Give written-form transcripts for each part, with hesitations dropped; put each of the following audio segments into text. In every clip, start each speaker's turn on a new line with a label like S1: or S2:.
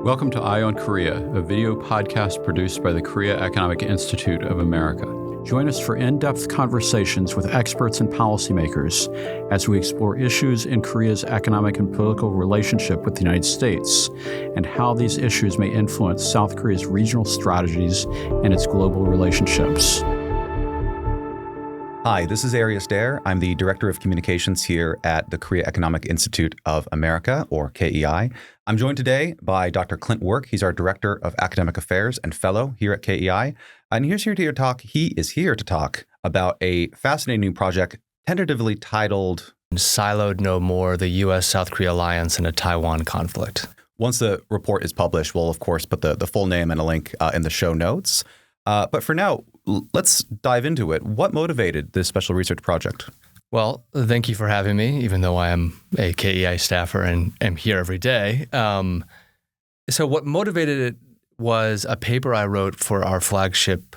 S1: Welcome to Eye on Korea, a video podcast produced by the Korea Economic Institute of America. Join us for in-depth conversations with experts and policymakers as we explore issues in Korea's economic and political relationship with the United States and how these issues may influence South Korea's regional strategies and its global relationships.
S2: Hi, this is Arius Derr. I'm the Director of Communications here at the Korea Economic Institute of America, or KEI. I'm joined today by Dr. Clint. He's our Director of Academic Affairs and Fellow here at KEI. And he is here to talk about a fascinating new project tentatively titled
S3: Siloed No More, the U.S. South Korea Alliance in a Taiwan Conflict.
S2: Once the report is published, we'll, of course, put the full name and a link in the show notes. But for now, let's dive into it. What motivated this special research project?
S3: Well, thank you for having me, even though I am a KEI staffer and am here every day. So what motivated it was a paper I wrote for our flagship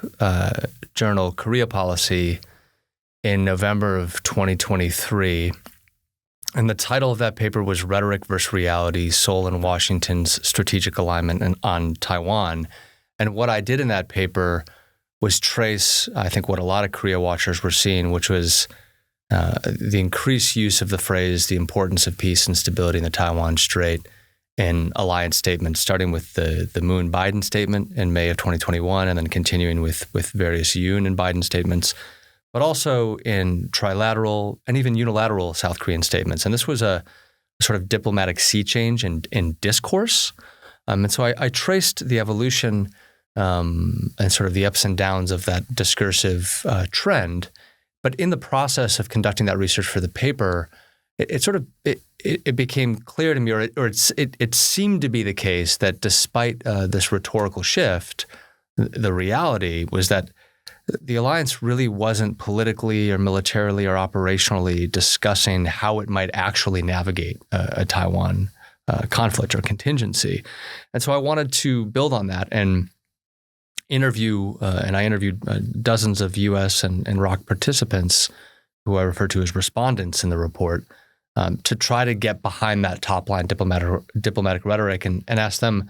S3: journal, Korea Policy, in November of 2023. And the title of that paper was Rhetoric versus Reality, Seoul and Washington's Strategic Alignment on Taiwan. And what I did in that paper was trace, I think, what a lot of Korea watchers were seeing, which was the increased use of the phrase, the importance of peace and stability in the Taiwan Strait in alliance statements, starting with the Moon-Biden statement in May of 2021, and then continuing with various Yoon and Biden statements, but also in trilateral and even unilateral South Korean statements. And this was a sort of diplomatic sea change in discourse. And so I traced the evolution and sort of the ups and downs of that discursive trend. But in the process of conducting that research for the paper, it became clear to me, or it seemed to be the case that despite this rhetorical shift, the reality was that the alliance really wasn't politically or militarily or operationally discussing how it might actually navigate a Taiwan conflict or contingency. And so I wanted to build on that and I interviewed dozens of U.S. and ROK participants, who I refer to as respondents in the report, to try to get behind that top-line diplomatic rhetoric and ask them,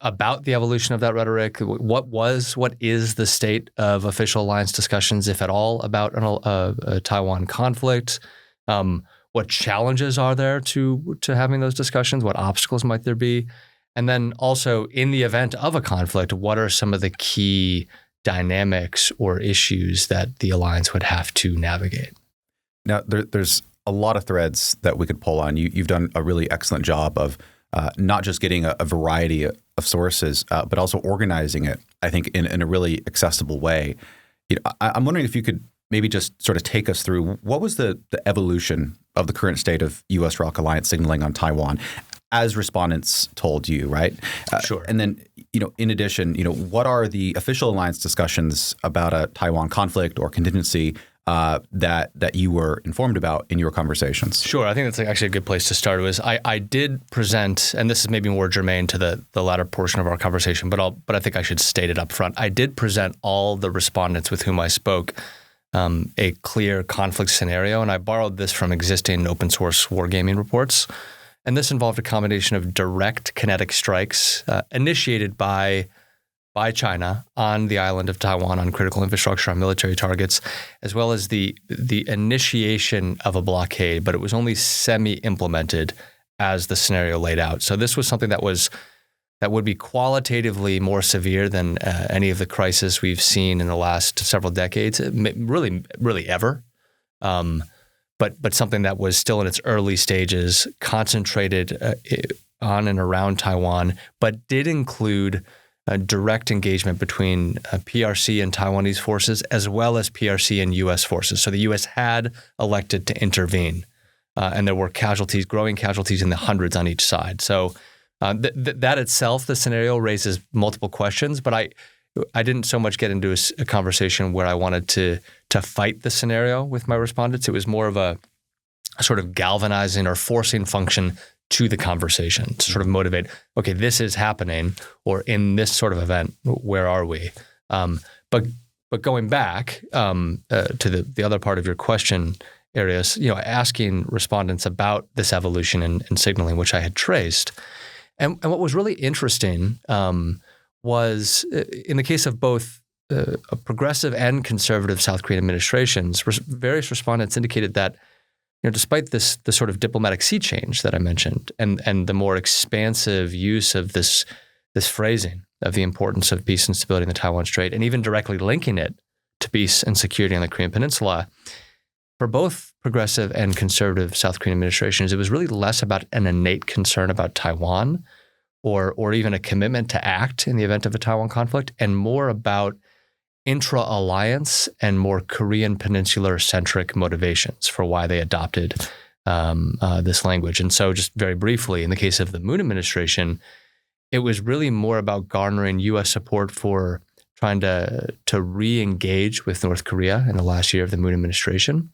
S3: about the evolution of that rhetoric. What is the state of official alliance discussions, if at all, about a Taiwan conflict? What challenges are there to having those discussions? What obstacles might there be? And then also, in the event of a conflict, what are some of the key dynamics or issues that the alliance would have to navigate?
S2: Now, there's a lot of threads that we could pull on. You've done a really excellent job of not just getting a variety of sources, but also organizing it, I think, in a really accessible way. I'm wondering if you could maybe just sort of take us through what was the evolution of the current state of U.S. ROK Alliance signaling on Taiwan, as respondents told you, right?
S3: Sure.
S2: And then, in addition, what are the official alliance discussions about a Taiwan conflict or contingency that you were informed about in your conversations?
S3: Sure. I think that's actually a good place to start. I did present, and this is maybe more germane to the latter portion of our conversation, but I think I should state it up front. I did present all the respondents with whom I spoke a clear conflict scenario, and I borrowed this from existing open source wargaming reports. And this involved a combination of direct kinetic strikes initiated by China on the island of Taiwan on critical infrastructure, on military targets, as well as the initiation of a blockade, but it was only semi-implemented as the scenario laid out. So this was something that would be qualitatively more severe than any of the crises we've seen in the last several decades, really ever. But something that was still in its early stages, concentrated on and around Taiwan, but did include direct engagement between PRC and Taiwanese forces, as well as PRC and U.S. forces. So the U.S. had elected to intervene, and there were growing casualties in the hundreds on each side. So that itself, the scenario, raises multiple questions, but I didn't so much get into a conversation where I wanted to fight the scenario with my respondents. It was more of a sort of galvanizing or forcing function to the conversation to sort of motivate, okay, this is happening, or in this sort of event, where are we? But going back to the other part of your question, Arius, asking respondents about this evolution and signaling, which I had traced. And what was really interesting was in the case of both progressive and conservative South Korean administrations, various respondents indicated that despite the sort of diplomatic sea change that I mentioned and the more expansive use of this phrasing of the importance of peace and stability in the Taiwan Strait, and even directly linking it to peace and security on the Korean Peninsula, for both progressive and conservative South Korean administrations, it was really less about an innate concern about Taiwan or even a commitment to act in the event of a Taiwan conflict, and more about intra-alliance and more Korean Peninsular-centric motivations for why they adopted this language. And so just very briefly, in the case of the Moon administration, it was really more about garnering U.S. support for trying to re-engage with North Korea in the last year of the Moon administration.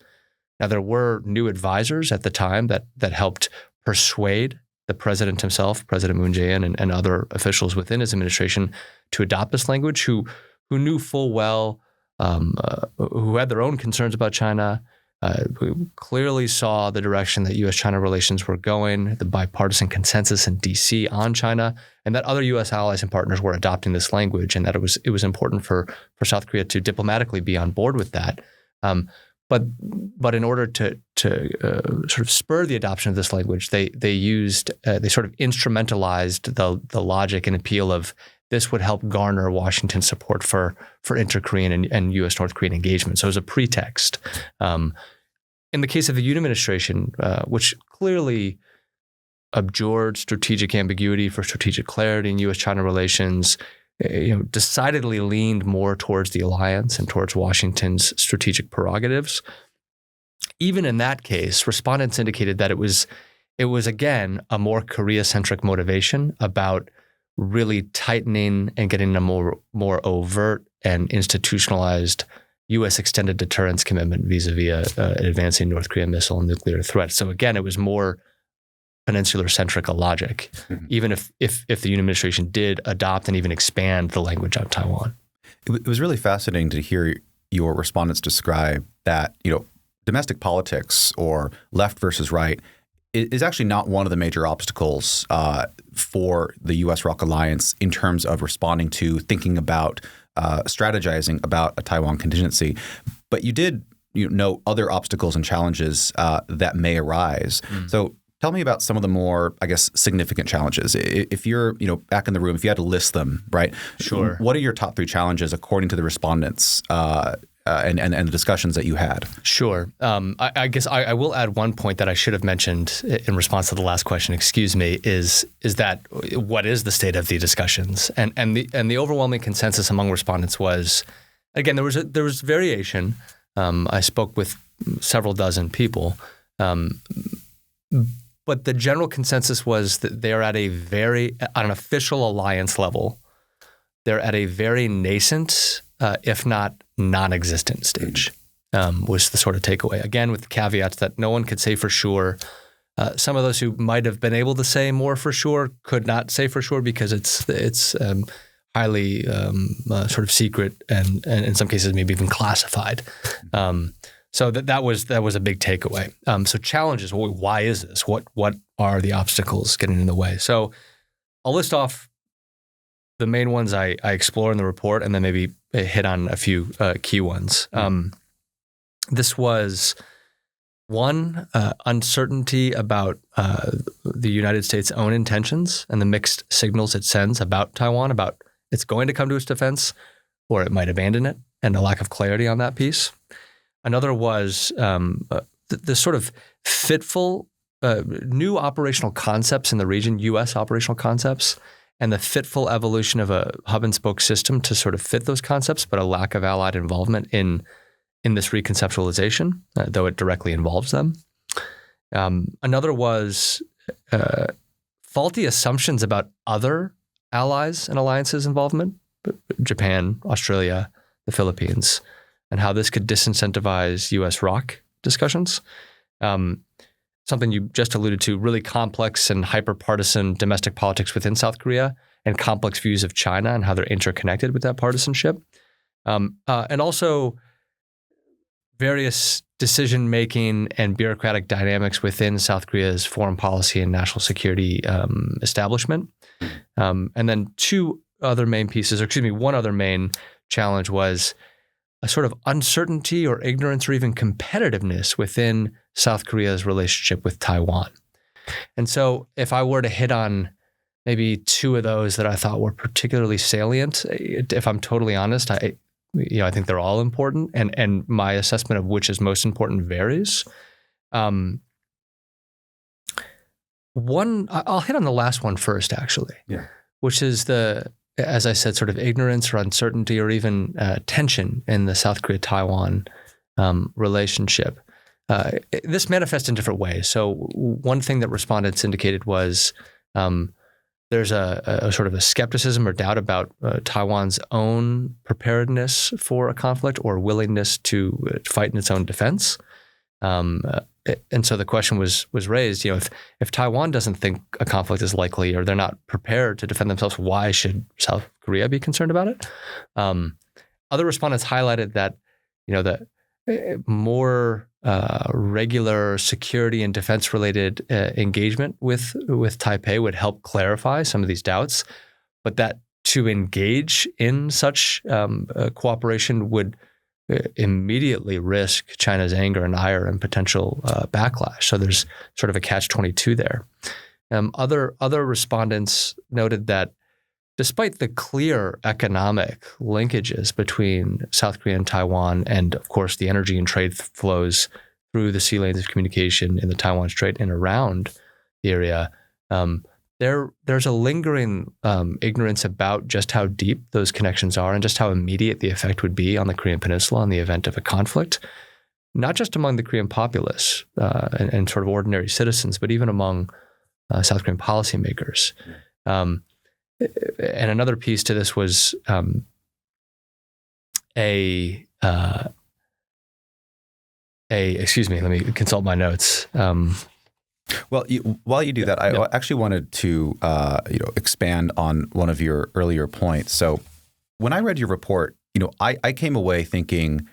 S3: Now, there were new advisors at the time that helped persuade the president himself, President Moon Jae-in, and other officials within his administration to adopt this language, who knew full well, who had their own concerns about China, who clearly saw the direction that U.S.-China relations were going, the bipartisan consensus in D.C. on China, and that other U.S. allies and partners were adopting this language, and that it was important for South Korea to diplomatically be on board with that. But in order to sort of spur the adoption of this language, they sort of instrumentalized the logic and appeal of this would help garner Washington support for inter-Korean and U.S. North Korean engagement. So it was a pretext. In the case of the Yoon administration, which clearly abjured strategic ambiguity for strategic clarity in U.S.-China relations, decidedly leaned more towards the alliance and towards Washington's strategic prerogatives. Even in that case, respondents indicated that it was again a more Korea-centric motivation about really tightening and getting a more overt and institutionalized U.S. extended deterrence commitment vis-a-vis an advancing North Korean missile and nuclear threat. So again, it was more peninsular-centric a logic, even if the Yoon administration did adopt and even expand the language on Taiwan.
S2: It was really fascinating to hear your respondents describe that, domestic politics or left versus right is actually not one of the major obstacles for the U.S. ROK Alliance in terms of responding to, thinking about, strategizing about a Taiwan contingency. But you did note other obstacles and challenges that may arise. So tell me about some of the more, I guess, significant challenges. If you're, back in the room, if you had to list them, right?
S3: Sure.
S2: What are your top three challenges according to the respondents and the discussions that you had? Sure.
S3: I guess I will add one point that I should have mentioned in response to the last question. Excuse me. Is that what is the state of the discussions? And the overwhelming consensus among respondents was, again, there was variation. I spoke with several dozen people. But the general consensus was that they are at on an official alliance level, they're at a very nascent, if not non-existent stage, was the sort of takeaway. Again, with the caveats that no one could say for sure. Some of those who might have been able to say more for sure could not say for sure because it's highly sort of secret and in some cases maybe even classified. So that was a big takeaway. So challenges, why is this? What are the obstacles getting in the way? So I'll list off the main ones I explore in the report and then maybe hit on a few key ones. This was one, uncertainty about the United States' own intentions and the mixed signals it sends about Taiwan, about it's going to come to its defense or it might abandon it, and a lack of clarity on that piece. Another was the sort of fitful new operational concepts in the region, U.S. operational concepts, and the fitful evolution of a hub and spoke system to sort of fit those concepts, but a lack of allied involvement in this reconceptualization, though it directly involves them. Another was faulty assumptions about other allies and alliances' involvement, Japan, Australia, the Philippines, and how this could disincentivize U.S. ROK discussions. Something you just alluded to, really complex and hyper-partisan domestic politics within South Korea and complex views of China and how they're interconnected with that partisanship. And also various decision-making and bureaucratic dynamics within South Korea's foreign policy and national security establishment. And then one other main challenge was a sort of uncertainty or ignorance or even competitiveness within South Korea's relationship with Taiwan. And so if I were to hit on maybe two of those that I thought were particularly salient, if I'm totally honest, I think they're all important, and my assessment of which is most important varies. I'll hit on the last one first, actually, which is as I said, sort of ignorance or uncertainty or even tension in the South Korea-Taiwan relationship. This manifests in different ways. So one thing that respondents indicated was there's a sort of a skepticism or doubt about Taiwan's own preparedness for a conflict or willingness to fight in its own defense. And so the question was raised, if Taiwan doesn't think a conflict is likely or they're not prepared to defend themselves, why should South Korea be concerned about it? Other respondents highlighted that, the more regular security and defense-related engagement with Taipei would help clarify some of these doubts, but that to engage in such cooperation would immediately risk China's anger and ire and potential backlash. So there's sort of a catch-22 there. Other respondents noted that despite the clear economic linkages between South Korea and Taiwan, and of course the energy and trade flows through the sea lanes of communication in the Taiwan Strait and around the area, there's a lingering ignorance about just how deep those connections are and just how immediate the effect would be on the Korean Peninsula in the event of a conflict, not just among the Korean populace and sort of ordinary citizens, but even among South Korean policymakers. And another piece to this was excuse me, let me consult my notes.
S2: Well, while you do that, I actually wanted to expand on one of your earlier points. So when I read your report, I came away thinking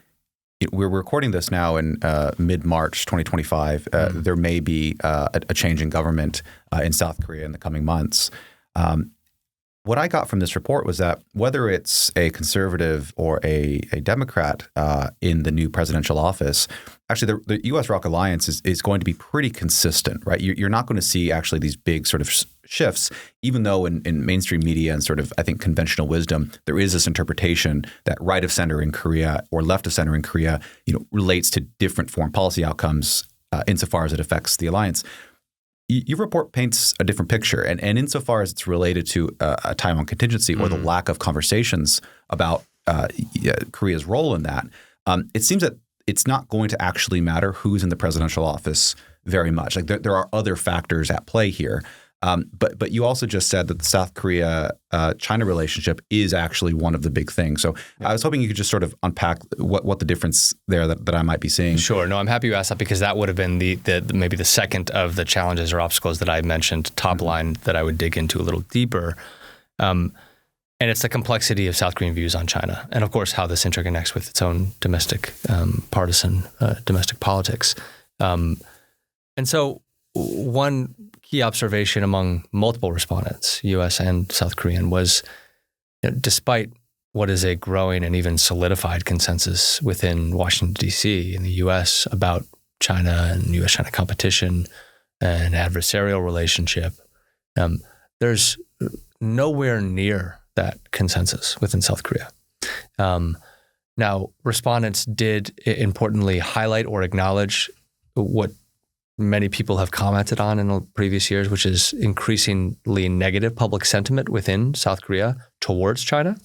S2: we're recording this now in mid-March 2025. There may be a change in government in South Korea in the coming months. What I got from this report was that whether it's a conservative or a Democrat in the new presidential office, actually the U.S. ROK Alliance is going to be pretty consistent, right? You're not going to see actually these big sort of shifts, even though in mainstream media and sort of, I think, conventional wisdom, there is this interpretation that right of center in Korea or left of center in Korea, relates to different foreign policy outcomes insofar as it affects the alliance. Your report paints a different picture, and insofar as it's related to a Taiwan contingency or the lack of conversations about Korea's role in that, it seems that it's not going to actually matter who's in the presidential office very much. Like there are other factors at play here. But you also just said that the South Korea-China relationship is actually one of the big things. So I was hoping you could just sort of unpack what the difference there that I might be seeing.
S3: Sure. No, I'm happy you asked that because that would have been maybe the second of the challenges or obstacles that I mentioned, top line, that I would dig into a little deeper. And it's the complexity of South Korean views on China and, of course, how this interconnects with its own domestic partisan domestic politics. And so one key observation among multiple respondents, U.S. and South Korean, was despite what is a growing and even solidified consensus within Washington, D.C. in the U.S. about China and U.S.-China competition and adversarial relationship, there's nowhere near that consensus within South Korea. Now, respondents did importantly highlight or acknowledge what many people have commented on in the previous years, which is increasingly negative public sentiment within South Korea towards China.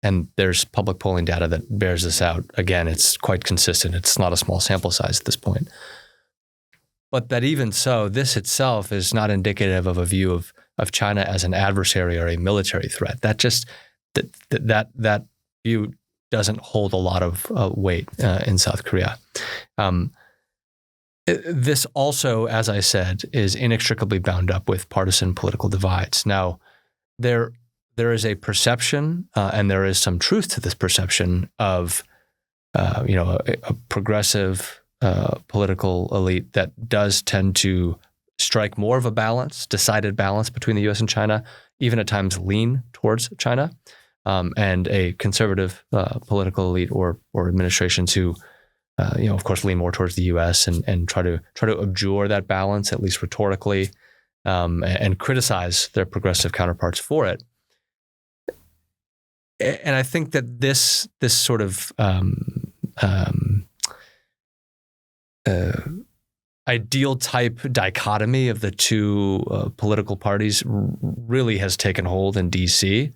S3: And there's public polling data that bears this out. Again, it's quite consistent. It's not a small sample size at this point. But that even so, this itself is not indicative of a view of China as an adversary or a military threat. That view doesn't hold a lot of weight in South Korea. This also, as I said, is inextricably bound up with partisan political divides. Now, there is a perception, and there is some truth to this perception, of a progressive political elite that does tend to strike more of a balance, decided balance between the U.S. and China, even at times lean towards China, and a conservative political elite or administrations who, of course, lean more towards the U.S. and try to abjure that balance, at least rhetorically, and criticize their progressive counterparts for it. And I think that this sort of ideal type dichotomy of the two political parties really has taken hold in D.C.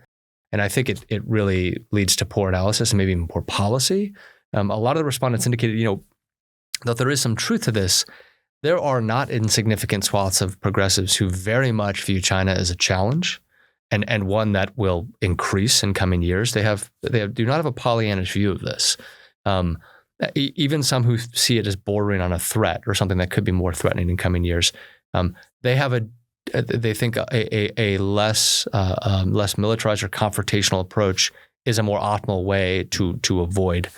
S3: And I think it really leads to poor analysis and maybe even poor policy. A lot of the respondents indicated, though there is some truth to this, there are not insignificant swaths of progressives who very much view China as a challenge and one that will increase in coming years. They do not have a Pollyannish view of this. Even some who see it as bordering on a threat or something that could be more threatening in coming years, they think a less militarized or confrontational approach is a more optimal way to avoid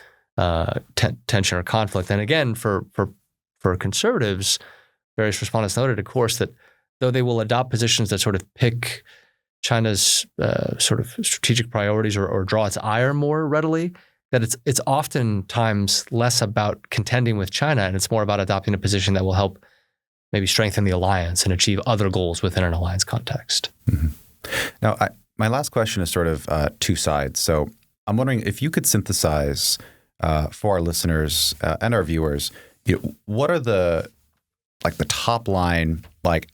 S3: tension or conflict. And again, for conservatives, various respondents noted, of course, that though they will adopt positions that sort of pick China's sort of strategic priorities or draw its ire more readily, that it's oftentimes less about contending with China and it's more about adopting a position that will help maybe strengthen the alliance and achieve other goals within an alliance context.
S2: Mm-hmm. Now, my last question is sort of two sides. So I'm wondering if you could synthesize for our listeners and our viewers, what are the top line,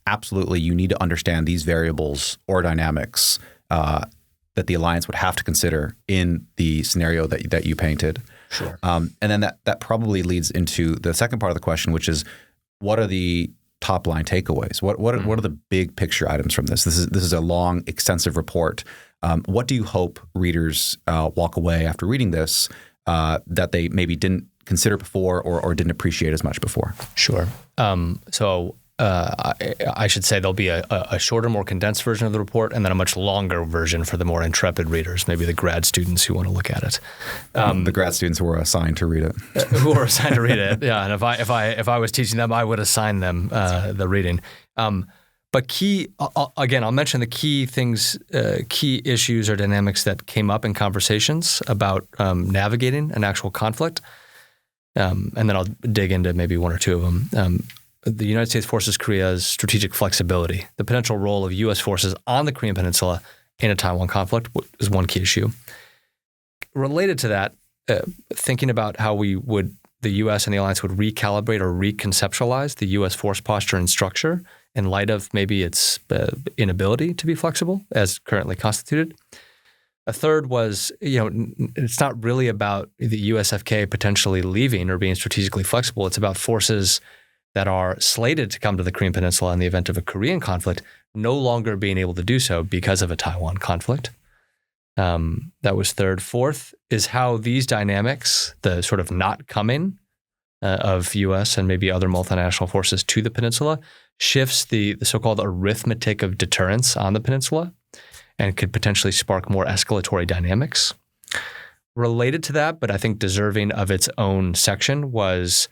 S2: absolutely you need to understand these variables or dynamics that the alliance would have to consider in the scenario that you painted.
S3: Sure.
S2: And then that probably leads into the second part of the question, which is what are the top line takeaways? What are the big picture items from this? This is a long, extensive report. What do you hope readers walk away after reading this that they maybe didn't consider before or didn't appreciate as much before?
S3: Sure. I should say there'll be a shorter, more condensed version of the report and then a much longer version for the more intrepid readers, maybe the grad students who want to look at it.
S2: The grad students who were assigned to read it.
S3: Yeah. And if I was teaching them, I would assign them the reading. But again, I'll mention the key things, key issues or dynamics that came up in conversations about navigating an actual conflict. And then I'll dig into maybe one or two of them. The United States forces Korea's strategic flexibility. The potential role of U.S. forces on the Korean Peninsula in a Taiwan conflict is one key issue. Related to that, thinking about how the U.S. and the alliance would recalibrate or reconceptualize the U.S. force posture and structure in light of maybe its inability to be flexible as currently constituted. A third was, it's not really about the USFK potentially leaving or being strategically flexible. It's about forces that are slated to come to the Korean Peninsula in the event of a Korean conflict, no longer being able to do so because of a Taiwan conflict. That was third. Fourth is how these dynamics, the sort of not coming of U.S. and maybe other multinational forces to the peninsula, shifts the so-called arithmetic of deterrence on the peninsula and could potentially spark more escalatory dynamics. Related to that, but I think deserving of its own section, was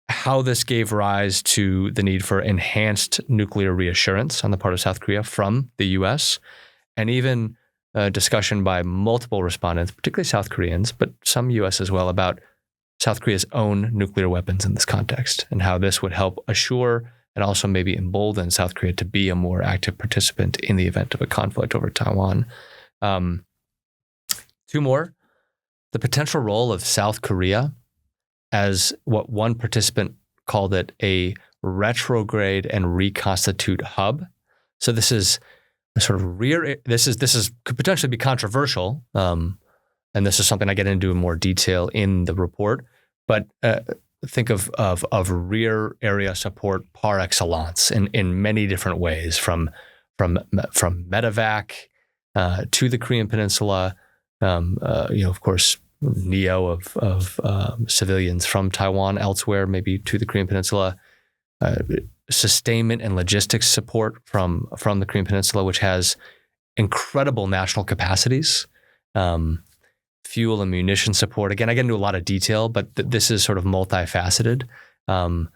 S3: how this gave rise to the need for enhanced nuclear reassurance on the part of South Korea from the U.S., and even a discussion by multiple respondents, particularly South Koreans, but some U.S. as well, about South Korea's own nuclear weapons in this context and how this would help assure and also maybe embolden South Korea to be a more active participant in the event of a conflict over Taiwan. Two more, the potential role of South Korea as what one participant called it, a retrograde and reconstitute hub. So this is a sort of could potentially be controversial, and this is something I get into in more detail in the report. But think of rear area support par excellence in many different ways, from medevac to the Korean Peninsula, of course, NEO of civilians from Taiwan elsewhere, maybe to the Korean Peninsula, sustainment and logistics support from the Korean Peninsula, which has incredible national capacities, fuel and munition support. Again, I get into a lot of detail, but this is sort of multifaceted. And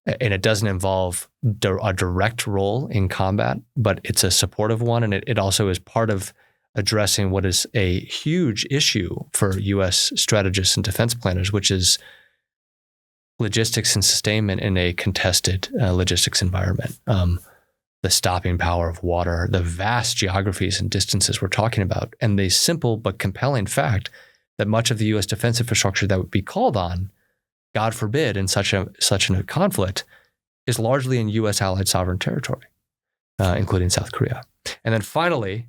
S3: it doesn't involve a direct role in combat, but it's a supportive one. And it also is part of addressing what is a huge issue for U.S. strategists and defense planners, which is logistics and sustainment in a contested logistics environment. The stopping power of water, the vast geographies and distances we're talking about, and the simple but compelling fact that much of the U.S. defense infrastructure that would be called on, God forbid, in such a conflict, is largely in U.S. allied sovereign territory, including South Korea. And then finally,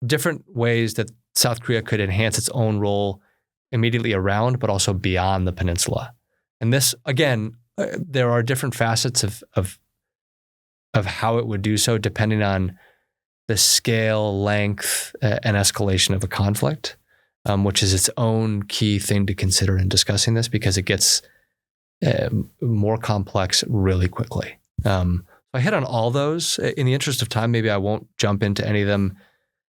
S3: different ways that South Korea could enhance its own role immediately around, but also beyond the peninsula. And this, again, there are different facets of how it would do so depending on the scale, length, and escalation of a conflict, which is its own key thing to consider in discussing this because it gets more complex really quickly. I hit on all those. In the interest of time, maybe I won't jump into any of them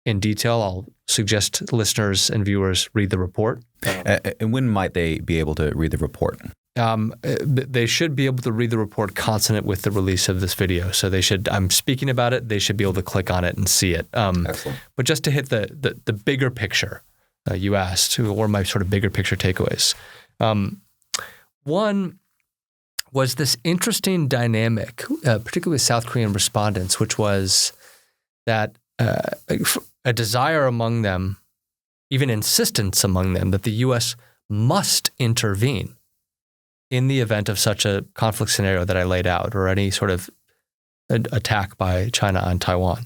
S3: in detail. I'll suggest listeners and viewers read the report.
S2: And when might they be able to read the report?
S3: They should be able to read the report consonant with the release of this video. So they should, I'm speaking about it, they should be able to click on it and see it.
S2: Excellent.
S3: But just to hit the bigger picture, you asked, or my sort of bigger picture takeaways. One was this interesting dynamic, particularly with South Korean respondents, which was that a desire among them, even insistence among them, that the U.S. must intervene in the event of such a conflict scenario that I laid out, or any sort of attack by China on Taiwan,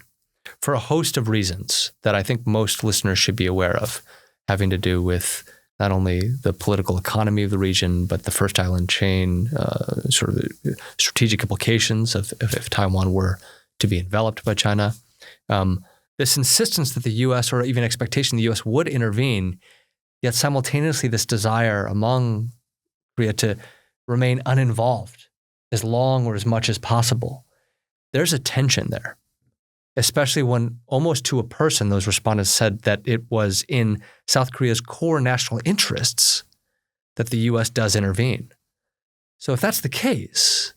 S3: for a host of reasons that I think most listeners should be aware of, having to do with not only the political economy of the region, but the First Island chain, sort of the strategic implications of if Taiwan were to be enveloped by China. This insistence that the U.S., or even expectation the U.S. would intervene, yet simultaneously this desire among Korea to remain uninvolved as long or as much as possible. There's a tension there, especially when almost to a person those respondents said that it was in South Korea's core national interests that the U.S. does intervene. So if that's the case,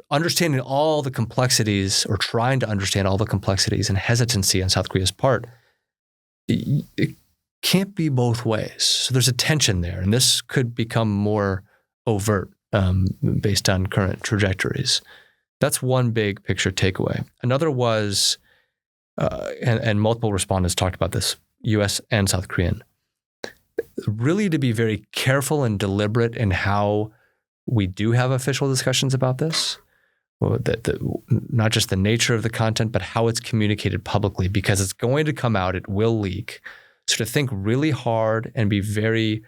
S3: understanding all the complexities, or trying to understand all the complexities and hesitancy on South Korea's part, it can't be both ways. So there's a tension there, and this could become more overt based on current trajectories. That's one big picture takeaway. Another was, and multiple respondents talked about this, U.S. and South Korean, really to be very careful and deliberate in how we do have official discussions about this. Not just the nature of the content, but how it's communicated publicly, because it's going to come out, it will leak. So to think really hard and be very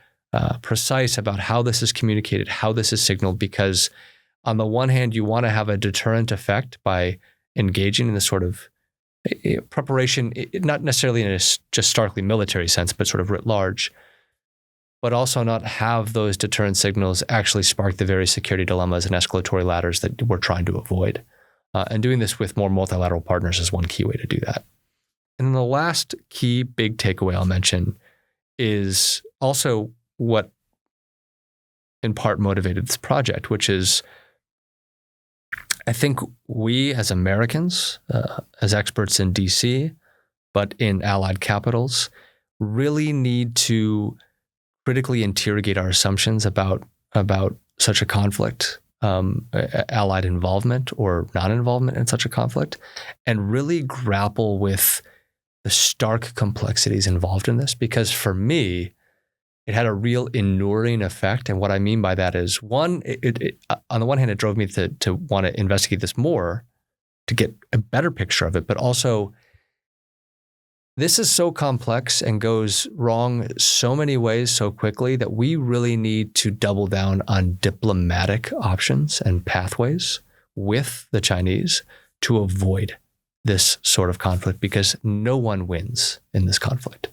S3: precise about how this is communicated, how this is signaled, because on the one hand, you want to have a deterrent effect by engaging in this sort of preparation, not necessarily in a just starkly military sense, but sort of writ large, but also not have those deterrent signals actually spark the very security dilemmas and escalatory ladders that we're trying to avoid. And doing this with more multilateral partners is one key way to do that. And then the last key big takeaway I'll mention is also what in part motivated this project, which is I think we as Americans, as experts in DC, but in allied capitals, really need to critically interrogate our assumptions about such a conflict, allied involvement or non-involvement in such a conflict, and really grapple with the stark complexities involved in this. Because for me, it had a real inuring effect. And what I mean by that is, one, on the one hand, it drove me to want to investigate this more, to get a better picture of it. But also, this is so complex and goes wrong so many ways so quickly that we really need to double down on diplomatic options and pathways with the Chinese to avoid this sort of conflict, because no one wins in this conflict.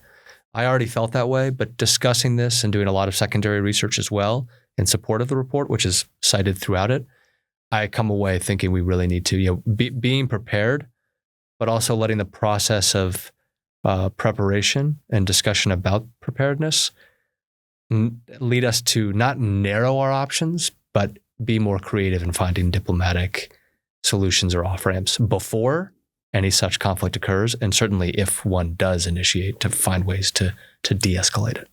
S3: I already felt that way, but discussing this and doing a lot of secondary research as well in support of the report, which is cited throughout it, I come away thinking we really need to, being prepared, but also letting the process of preparation and discussion about preparedness lead us to not narrow our options, but be more creative in finding diplomatic solutions or off-ramps before any such conflict occurs, and certainly if one does initiate, to find ways to de-escalate it.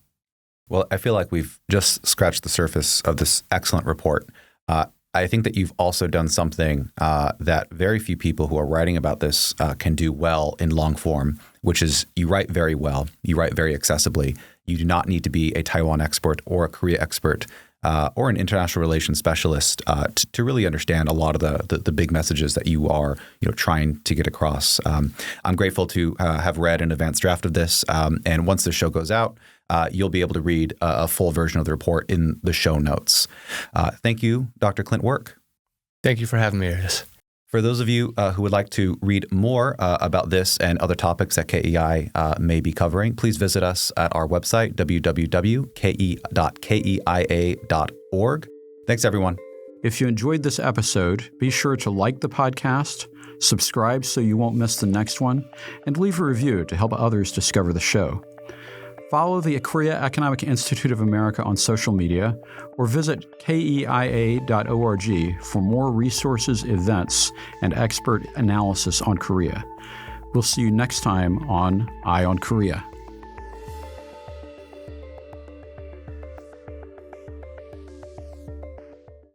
S2: Well, I feel like we've just scratched the surface of this excellent report. I think that you've also done something that very few people who are writing about this can do well in long form, which is you write very well, you write very accessibly. You do not need to be a Taiwan expert or a Korea expert or an international relations specialist to really understand a lot of the big messages that you are trying to get across. I'm grateful to have read an advanced draft of this, and once the show goes out, you'll be able to read a full version of the report in the show notes. Thank you, Dr. Clint Work.
S3: Thank you for having me, Arius.
S2: For those of you who would like to read more about this and other topics that KEI may be covering, please visit us at our website, www.keia.org. Thanks, everyone.
S1: If you enjoyed this episode, be sure to like the podcast, subscribe so you won't miss the next one, and leave a review to help others discover the show. Follow the Korea Economic Institute of America on social media or visit keia.org for more resources, events, and expert analysis on Korea. We'll see you next time on Eye on Korea.